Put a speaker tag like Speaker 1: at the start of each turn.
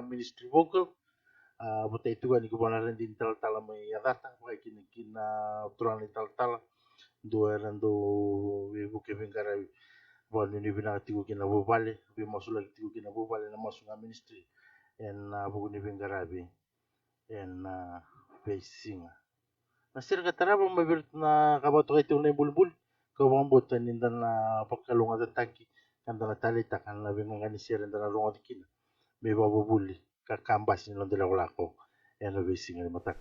Speaker 1: ministry vocal buta itu kan ikubaran din tal-tala may yadata kaya kina turan ni tal-tala dua rando wibu kevin karawi bon ni bina tigo kina bobale bi masula tigo kina bobale na masunga ministry en buku ni bingarabi en facing nasir kataraba mabirt na kabato kay tunay bulbul kawambot nindan na pagkalunga tataki kanda na talita kan na bingang kanisiran na runga dikina may babubuli kakambas nilang dalaw lako en facing ni matak